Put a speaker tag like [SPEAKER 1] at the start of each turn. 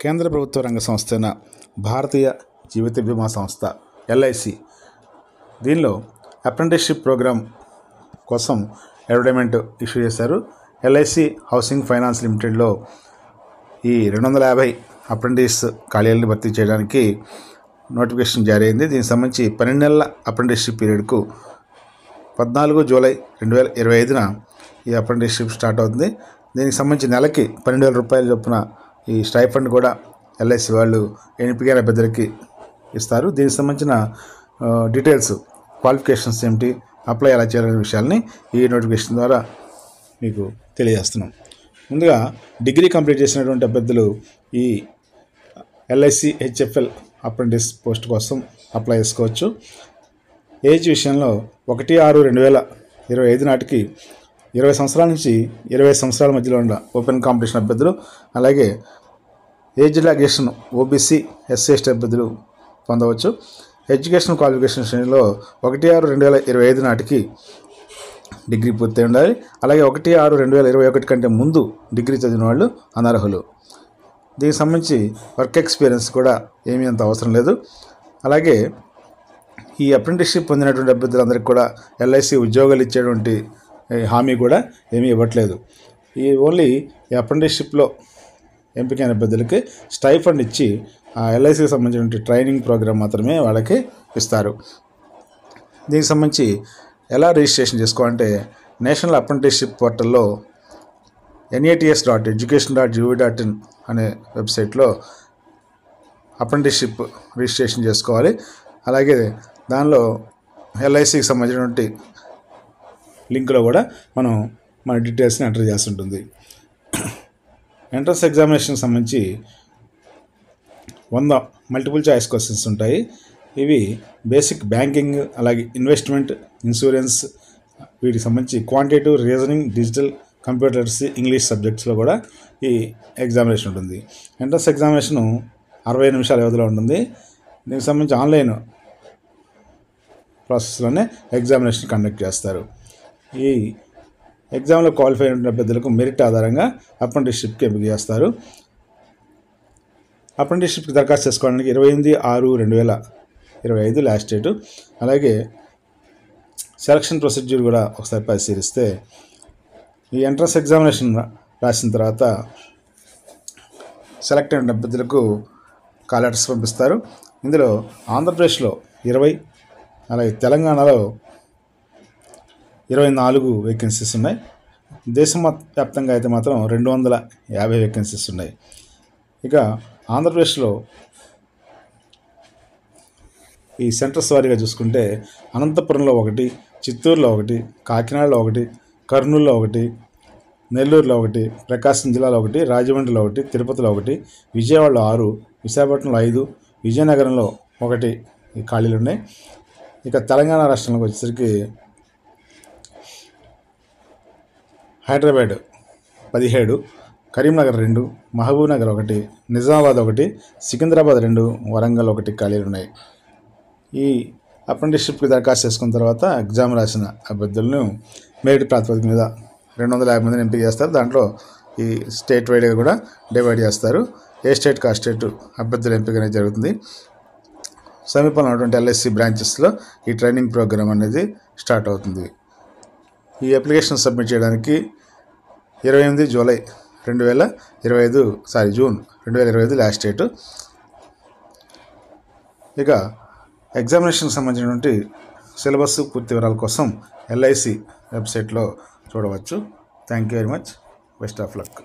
[SPEAKER 1] కేంద్ర ప్రభుత్వ రంగ సంస్థ అయిన భారతీయ జీవిత బీమా సంస్థ ఎల్ఐసి దీనిలో అప్రెంటిస్షిప్ ప్రోగ్రామ్ కోసం అడ్వర్టైజ్మెంట్ ఇష్యూ చేశారు. ఎల్ఐసి హౌసింగ్ ఫైనాన్స్ లిమిటెడ్లో ఈ 250 అప్రెంటిస్ ఖాళీలను భర్తీ చేయడానికి నోటిఫికేషన్ జారీ అయింది. దీనికి సంబంధించి 12 నెలల అప్రెంటిస్షిప్ పీరియడ్కు 14 జూలై 2025న ఈ అప్రెంటిస్షిప్ స్టార్ట్ అవుతుంది. దీనికి సంబంధించి నెలకి 12,000 రూపాయల చొప్పున ఈ స్టైఫండ్ కూడా ఎల్ఐసి వాళ్ళు ఎంపికైన అభ్యర్థులకి ఇస్తారు. దీనికి సంబంధించిన డీటెయిల్స్, క్వాలిఫికేషన్స్ ఏమిటి, అప్లై ఎలా చేయాలనే విషయాల్ని ఈ నోటిఫికేషన్ ద్వారా మీకు తెలియజేస్తున్నాం. ముందుగా డిగ్రీ కంప్లీట్ చేసినటువంటి అభ్యర్థులు ఈ ఎల్ఐసి హెచ్ఎఫ్ఎల్ అప్రెంటిస్ పోస్ట్ కోసం అప్లై చేసుకోవచ్చు. ఏజ్ విషయంలో 1/6/2025 నాటికి 20 సంవత్సరాల నుంచి 20 సంవత్సరాల మధ్యలో ఉన్న ఓపెన్ కాంపిటీషన్ అభ్యర్థులు, అలాగే age relaxation OBC SC ST అభ్యర్థులు పొందవచ్చు. ఎడ్యుకేషన్ క్వాలిఫికేషన్ శ్రేణిలో 1/6/2025 నాటికి డిగ్రీ పూర్తి ఉండాలి. అలాగే 1/6/2021 కంటే ముందు డిగ్రీ చదివిన వాళ్ళు అనర్హులు. దీనికి సంబంధించి వర్క్ ఎక్స్పీరియన్స్ కూడా ఏమీ అంత అవసరం లేదు. అలాగే ఈ అప్రెంటిస్షిప్ పొందినటువంటి అభ్యర్థులందరికీ కూడా ఎల్ఐసి ఉద్యోగాలు ఇచ్చేటువంటి హామీ కూడా ఏమీ ఇవ్వట్లేదు. ఓన్లీ ఈ అప్రెంటిస్షిప్లో ఎంపికైన అభ్యర్థులకి స్టైఫండ్ ఇచ్చి ఆ ఎల్ఐసికి సంబంధించిన ట్రైనింగ్ ప్రోగ్రామ్ మాత్రమే వాళ్ళకి ఇస్తారు. దీనికి సంబంధించి ఎలా రిజిస్ట్రేషన్ చేసుకోవాలంటే నేషనల్ అప్రెంటిస్షిప్ పోర్టల్లో nats.education.gov.in అనే వెబ్సైట్లో అప్రెంటిస్షిప్ రిజిస్ట్రేషన్ చేసుకోవాలి. అలాగే దానిలో ఎల్ఐసికి సంబంధించినటువంటి లింక్లో కూడా మనం మన డీటెయిల్స్ని ఎంటర్ చేసి ఉంటుంది. ఎంట్రన్స్ ఎగ్జామినేషన్ సంబంధించి 100 మల్టిపుల్ చాయిస్ క్వశ్చన్స్ ఉంటాయి. ఇవి బేసిక్ బ్యాంకింగ్, అలాగే ఇన్వెస్ట్మెంట్, ఇన్సూరెన్స్, వీటికి సంబంధించి quantitative, reasoning, digital, computers, English సబ్జెక్ట్స్లో కూడా ఈ ఎగ్జామినేషన్ ఉంటుంది. ఎంట్రన్స్ ఎగ్జామినేషను 60 నిమిషాల వ్యవధిలో ఉంటుంది. దీనికి సంబంధించి ఆన్లైన్ ప్రాసెస్లోనే ఎగ్జామినేషన్ కండక్ట్ చేస్తారు. ఈ ఎగ్జామ్లో క్వాలిఫై అయిన అభ్యర్థులకు మెరిట్ ఆధారంగా అప్రెంటిస్షిప్కి ఎంపిక చేస్తారు. అప్రెంటిస్షిప్కి దరఖాస్తు చేసుకోవడానికి 28/6/2025 లాస్ట్ డేటు. అలాగే సెలక్షన్ ప్రొసీడ్యూర్ కూడా ఒకసారి పరిశీలిస్తే ఈ ఎంట్రన్స్ ఎగ్జామినేషన్ రాసిన తర్వాత సెలెక్ట్ అయిన అభ్యర్థులకు కాల్ లెటర్స్ పంపిస్తారు. ఇందులో ఆంధ్రప్రదేశ్లో 20, అలాగే తెలంగాణలో 24 వేకెన్సీస్ ఉన్నాయి. దేశం వ్యాప్తంగా అయితే మాత్రం 250 వేకెన్సీస్ ఉన్నాయి. ఇక ఆంధ్రప్రదేశ్లో ఈ సెంటర్స్ వారీగా చూసుకుంటే అనంతపురంలో 1, చిత్తూరులో 1, కాకినాడలో 1, కర్నూలులో 1, నెల్లూరులో 1, ప్రకాశం జిల్లాలో 1, రాజమండ్రిలో 1, తిరుపతిలో 1, విజయవాడలో 6, విశాఖపట్నంలో 5, విజయనగరంలో 1 ఈ ఖాళీలు ఉన్నాయి. ఇక తెలంగాణ రాష్ట్రంలోకి వచ్చేసరికి హైదరాబాద్ 17, కరీంనగర్ 2, మహబూబ్నగర్ 1, నిజామాబాద్ 1, సికింద్రాబాద్ 2, వరంగల్ 1 ఖాళీలు ఉన్నాయి. ఈ అప్రెంటిస్షిప్కి దరఖాస్తు చేసుకున్న తర్వాత ఎగ్జామ్ రాసిన అభ్యర్థులను మెరిట్ ప్రాతిపదిక మీద 250 మందిని ఎంపిక చేస్తారు. దాంట్లో ఈ స్టేట్ వైడ్గా కూడా డివైడ్ చేస్తారు. ఏ స్టేట్కి ఆ స్టేట్ అభ్యర్థుల ఎంపిక అనేది జరుగుతుంది. సమీపంలో ఉన్నటువంటి ఎల్ఐసి బ్రాంచెస్లో ఈ ట్రైనింగ్ ప్రోగ్రామ్ అనేది స్టార్ట్ అవుతుంది. ఈ అప్లికేషన్ సబ్మిట్ చేయడానికి 28 జూలై 2025 జూన్ 2025 లాస్ట్ డేటు. ఇక ఎగ్జామినేషన్కి సంబంధించినటువంటి సిలబస్ పూర్తి వివరాల కోసం ఎల్ఐసి వెబ్సైట్లో చూడవచ్చు. Thank you very much. Best of luck.